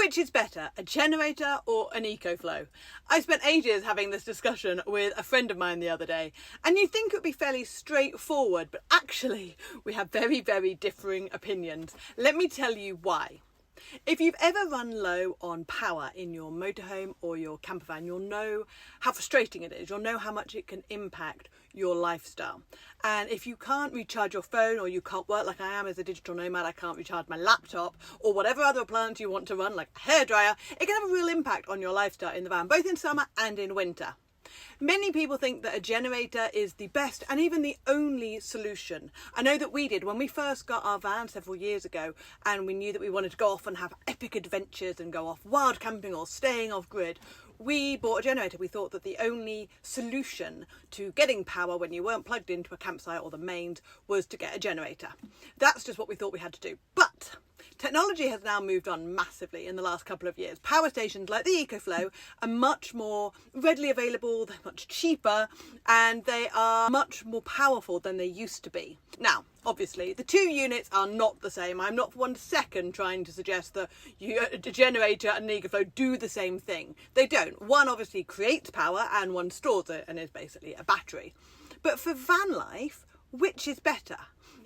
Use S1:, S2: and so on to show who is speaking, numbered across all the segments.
S1: Which is better, a generator or an Ecoflow? I spent ages having this discussion with a friend of mine the other day, and you'd think it would be fairly straightforward, but actually we have very, very differing opinions. Let me tell you why. If you've ever run low on power in your motorhome or your camper van, you'll know how frustrating it is. You'll know how much it can impact your lifestyle. And if you can't recharge your phone, or you can't work like I am as a digital nomad, I can't recharge my laptop or whatever other appliance you want to run, like a hairdryer, it can have a real impact on your lifestyle in the van, both in summer and in winter. Many people think that a generator is the best and even the only solution. I know that we did when we first got our van several years ago, and we knew that we wanted to go off and have epic adventures and go off wild camping or staying off grid. We bought a generator. We thought that the only solution to getting power when you weren't plugged into a campsite or the mains was to get a generator. That's just what we thought we had to do. But technology has now moved on massively in the last couple of years. Power stations like the Ecoflow are much more readily available, they're much cheaper, and they are much more powerful than they used to be. Now, obviously, the two units are not the same. I'm not for 1 second trying to suggest that a generator and an Ecoflow do the same thing. They don't. One obviously creates power and one stores it and is basically a battery. But for van life, which is better?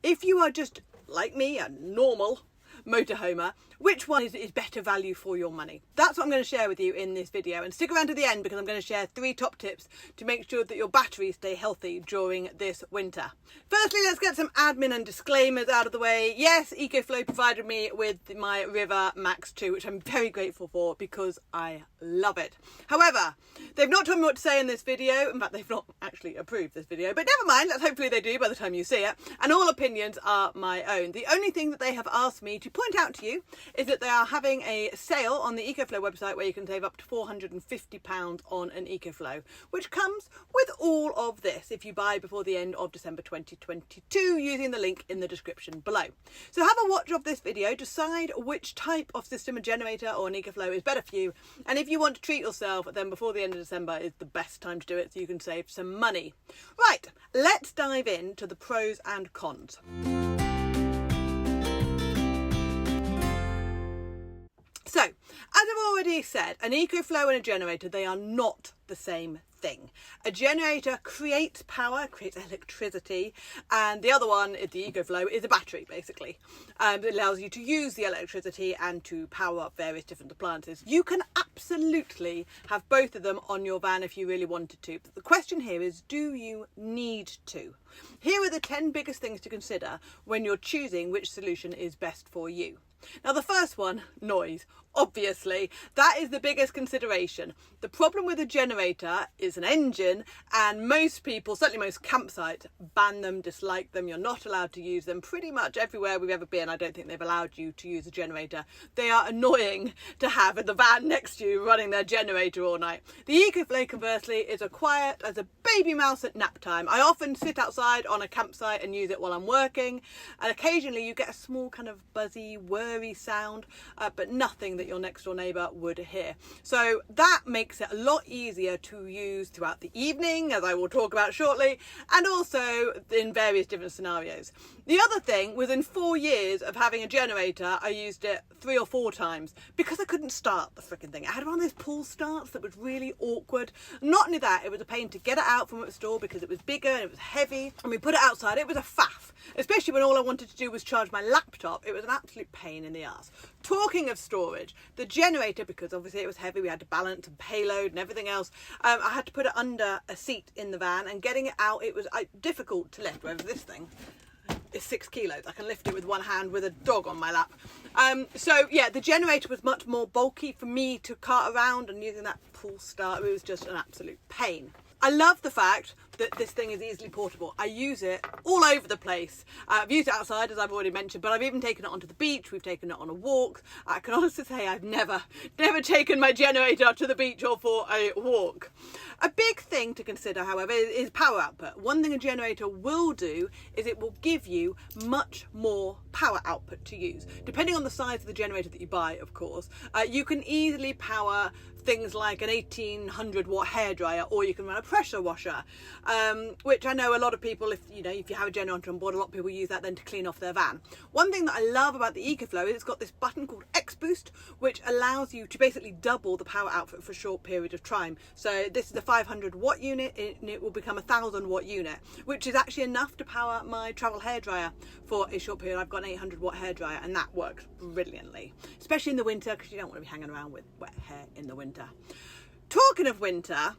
S1: If you are just, like me, a normal motorhomer, which one is better value for your money? That's what I'm going to share with you in this video, and stick around to the end because I'm going to share 3 top tips to make sure that your batteries stay healthy during this winter. Firstly, let's get some admin and disclaimers out of the way. Yes, Ecoflow provided me with my River Max 2, which I'm very grateful for because I love it. However, they've not told me what to say in this video. In fact, they've not actually approved this video, but never mind, hopefully they do by the time you see it, and all opinions are my own. The only thing that they have asked me to point out to you is that they are having a sale on the Ecoflow website where you can save up to £450 on an Ecoflow, which comes with all of this if you buy before the end of December 2022 using the link in the description below. So have a watch of this video, decide which type of system, a generator or an Ecoflow, is better for you, and if you want to treat yourself, then before the end of December is the best time to do it so you can save some money. Right, let's dive into the pros and cons. So, as I've already said, an Ecoflow and a generator, they are not the same thing. A generator creates power, creates electricity, and the other one, the Ecoflow, is a battery, basically. It allows you to use the electricity and to power up various different appliances. You can absolutely have both of them on your van if you really wanted to, but the question here is, do you need to? Here are the 10 biggest things to consider when you're choosing which solution is best for you. Now, the first one, noise. Obviously, that is the biggest consideration. The problem with a generator is an engine, and most people, certainly most campsites, ban them, dislike them. You're not allowed to use them. Pretty much everywhere we've ever been, I don't think they've allowed you to use a generator. They are annoying to have in the van next to you running their generator all night. The Ecoflow, conversely, is as quiet as a baby mouse at nap time. I often sit outside on a campsite and use it while I'm working, and occasionally you get a small kind of buzzy, whirry sound, but nothing that your next door neighbour would hear. So that makes it a lot easier to use throughout the evening, as I will talk about shortly, and also in various different scenarios. The other thing, within 4 years of having a generator, I used it 3 or 4 times because I couldn't start the freaking thing. I had one of those pull starts that was really awkward. Not only that, it was a pain to get it out from its store because it was bigger and it was heavy, and we put it outside, it was a faff, especially when all I wanted to do was charge my laptop. It was an absolute pain in the ass. Talking of storage, the generator, because obviously it was heavy, we had to balance and payload and everything else, I had to put it under a seat in the van, and getting it out, it was difficult to lift, whereas this thing is 6 kilos. I can lift it with one hand with a dog on my lap. So yeah, the generator was much more bulky for me to cart around, and using that pull start, it was just an absolute pain. I love the fact that this thing is easily portable. I use it all over the place. I've used it outside, as I've already mentioned, but I've even taken it onto the beach. We've taken it on a walk. I can honestly say I've never taken my generator to the beach or for a walk. A big thing to consider, however, is power output. One thing a generator will do is it will give you much more power output to use. Depending on the size of the generator that you buy, of course, you can easily power things like an 1800 watt hairdryer, or you can run a pressure washer. which I know a lot of people, if you have a generator on board, a lot of people use that then to clean off their van. One thing that I love about the Ecoflow is it's got this button called X Boost, which allows you to basically double the power output for a short period of time. So this is a 500 watt unit, and it will become a 1000 watt unit, which is actually enough to power my travel hairdryer for a short period. I've got an 800 watt hairdryer, and that works brilliantly, especially in the winter, because you don't want to be hanging around with wet hair in the winter. Talking of winter,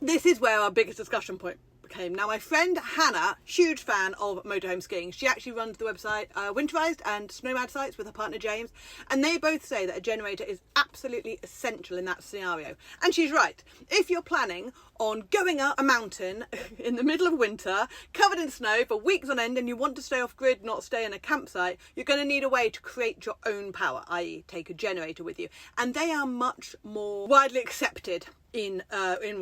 S1: this is where our biggest discussion point came. Now, my friend Hannah, huge fan of motorhome skiing, she actually runs the website Winterized and Snowmad sites with her partner James, and they both say that a generator is absolutely essential in that scenario. And she's right. If you're planning on going up a mountain in the middle of winter, covered in snow for weeks on end, and you want to stay off grid, not stay in a campsite, you're going to need a way to create your own power, i.e. take a generator with you. And they are much more widely accepted in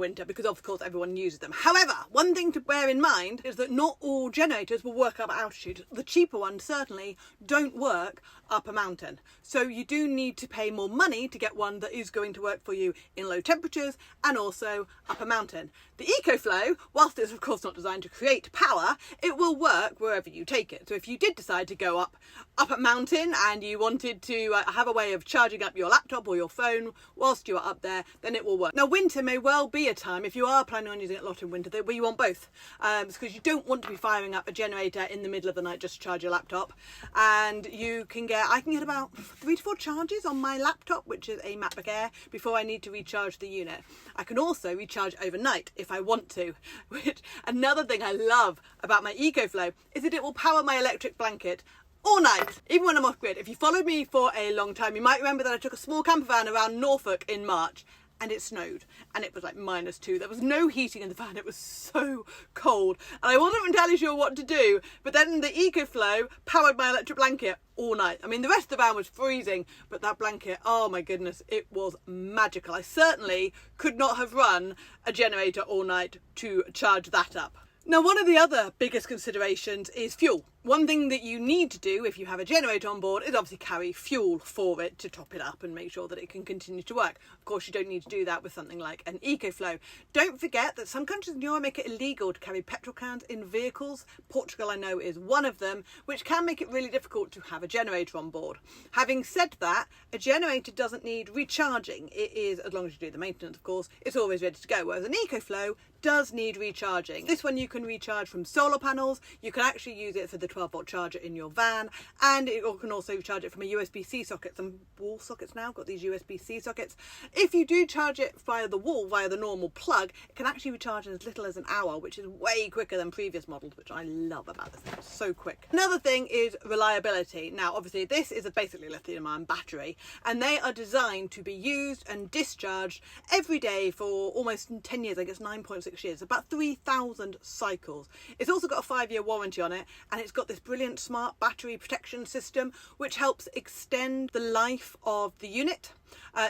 S1: winter, because of course everyone uses them. However, one thing to bear in mind is that not all generators will work up at altitude. The cheaper ones certainly don't work up a mountain. So you do need to pay more money to get one that is going to work for you in low temperatures and also up a mountain. The Ecoflow, whilst it's of course not designed to create power, it will work wherever you take it. So if you did decide to go up a mountain and you wanted to have a way of charging up your laptop or your phone whilst you are up there, then it will work. Now, winter may well be a time, if you are planning on using it a lot in winter, where you want both, because you don't want to be firing up a generator in the middle of the night just to charge your laptop. And I can get about 3 to 4 charges on my laptop, which is a MacBook Air, before I need to recharge the unit. I can also recharge overnight if I want to, which another thing I love about my Ecoflow is that it will power my electric blanket all night, even when I'm off grid. If you followed me for a long time, you might remember that I took a small camper van around Norfolk in March, and it snowed, and it was like -2. There was no heating in the van. It was so cold, and I wasn't entirely sure what to do. But then the Ecoflow powered my electric blanket all night. I mean, the rest of the van was freezing, but that blanket, oh my goodness, it was magical. I certainly could not have run a generator all night to charge that up. Now, one of the other biggest considerations is fuel. One thing that you need to do if you have a generator on board is obviously carry fuel for it to top it up and make sure that it can continue to work. Of course, you don't need to do that with something like an Ecoflow. Don't forget that some countries in Europe make it illegal to carry petrol cans in vehicles. Portugal, I know, is one of them, which can make it really difficult to have a generator on board. Having said that, a generator doesn't need recharging. It is, as long as you do the maintenance, of course, it's always ready to go, whereas an Ecoflow does need recharging. This one you can recharge from solar panels. You can actually use it for the 12-volt charger in your van, and you can also charge it from a USB-C socket. Some wall sockets now got these USB-C sockets. If you do charge it via the wall, via the normal plug, it can actually recharge in as little as an hour, which is way quicker than previous models, which I love about this thing. It's so quick. Another thing is reliability. Now, obviously, this is basically a lithium-ion battery, and they are designed to be used and discharged every day for almost 10 years. I guess 9.6 years, about 3,000 cycles. It's also got a 5-year warranty on it, and it's got this brilliant smart battery protection system which helps extend the life of the unit.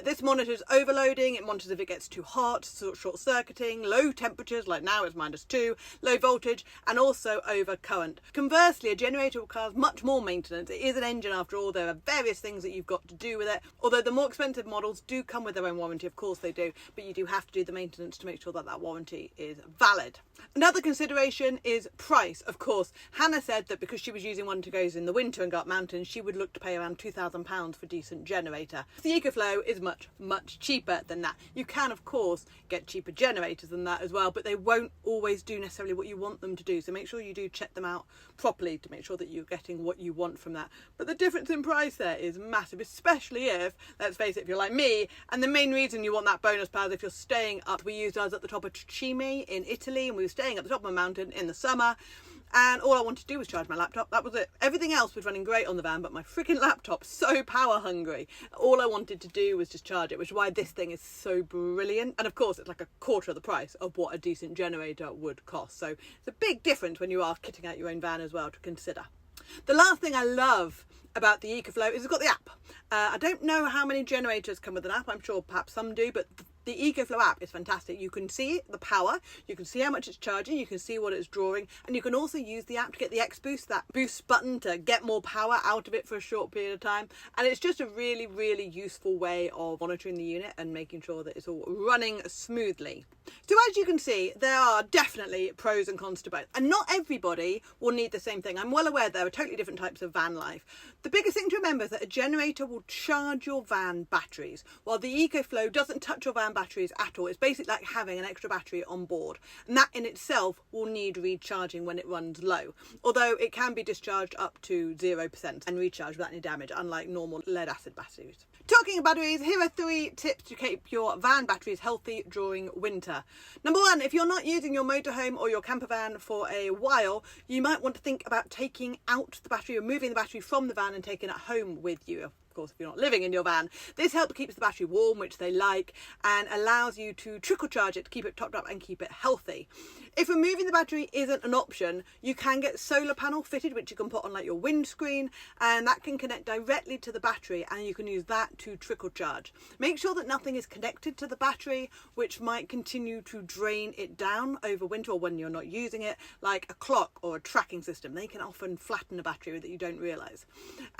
S1: This monitors overloading, it monitors if it gets too hot, short circuiting, low temperatures, like now it's -2, low voltage, and also over current. Conversely, a generator requires much more maintenance. It is an engine after all. There are various things that you've got to do with it. Although the more expensive models do come with their own warranty, of course they do, but you do have to do the maintenance to make sure that that warranty is valid. Another consideration is price. Of course, Hannah said that because she was using one to go in the winter and go up mountains, she would look to pay around £2,000 for a decent generator. The Ecoflow is much cheaper than that. You can of course get cheaper generators than that as well, but they won't always do necessarily what you want them to do, so make sure you do check them out properly to make sure that you're getting what you want from that. But the difference in price there is massive, especially if, let's face it, if you're like me, and the main reason you want that bonus power is if you're staying up. We used ours at the top of Cime in Italy, and we were staying at the top of a mountain in the summer, and all I wanted to do was charge my laptop. That was it. Everything else was running great on the van, but my freaking laptop's so power hungry. All I wanted to do was just charge it, which is why this thing is so brilliant. And of course, it's like a quarter of the price of what a decent generator would cost. So it's a big difference when you are kitting out your own van as well to consider. The last thing I love about the Ecoflow is it's got the app. I don't know how many generators come with an app. I'm sure perhaps some do, but The Ecoflow app is fantastic. You can see the power, you can see how much it's charging, you can see what it's drawing, and you can also use the app to get the X boost, that boost button, to get more power out of it for a short period of time. And it's just a really, really useful way of monitoring the unit and making sure that it's all running smoothly. So as you can see, there are definitely pros and cons to both, and not everybody will need the same thing. I'm well aware there are totally different types of van life. The biggest thing to remember is that a generator will charge your van batteries, while the Ecoflow doesn't touch your van batteries at all. It's basically like having an extra battery on board, and that in itself will need recharging when it runs low, although it can be discharged up to 0% and recharged without any damage, unlike normal lead acid batteries. Talking of batteries, here are 3 tips to keep your van batteries healthy during winter. Number 1, if you're not using your motorhome or your camper van for a while, you might want to think about taking out the battery, removing the battery from the van and taking it home with you. Of course, if you're not living in your van. This helps keeps the battery warm, which they like, and allows you to trickle charge it to keep it topped up and keep it healthy. If removing the battery isn't an option, you can get solar panel fitted, which you can put on like your windscreen, and that can connect directly to the battery, and you can use that to trickle charge. Make sure that nothing is connected to the battery, which might continue to drain it down over winter or when you're not using it, like a clock or a tracking system. They can often flatten a battery that you don't realise.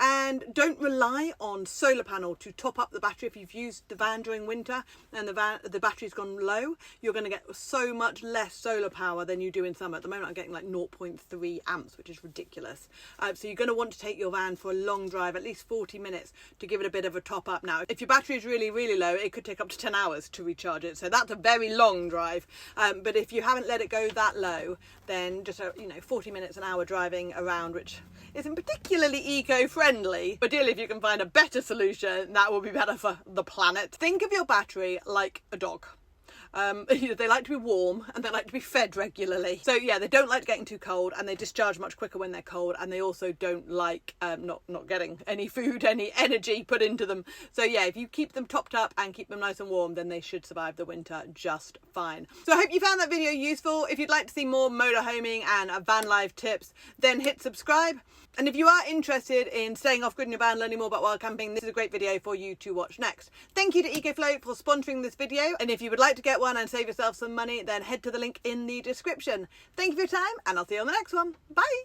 S1: And don't rely on solar panel to top up the battery. If you've used the van during winter and the battery's gone low, you're going to get so much less solar power than you do in summer. At the moment I'm getting like 0.3 amps, which is ridiculous. So you're going to want to take your van for a long drive, at least 40 minutes, to give it a bit of a top up. Now if your battery is really, really low, it could take up to 10 hours to recharge it, so that's a very long drive. But if you haven't let it go that low, then just 40 minutes, an hour driving around, which isn't particularly eco-friendly. Ideally, if you can find a better solution, that will be better for the planet. Think of your battery like a dog. They like to be warm and they like to be fed regularly. So yeah, they don't like getting too cold, and they discharge much quicker when they're cold, and they also don't like not getting any food, any energy put into them. So yeah, if you keep them topped up and keep them nice and warm, then they should survive the winter just fine. So I hope you found that video useful. If you'd like to see more motorhoming and van life tips, then hit subscribe. And if you are interested in staying off grid in your van, learning more about wild camping, this is a great video for you to watch next. Thank you to Ecoflow for sponsoring this video. And if you would like to get one and save yourself some money, then head to the link in the description. Thank you for your time, and I'll see you on the next one. Bye.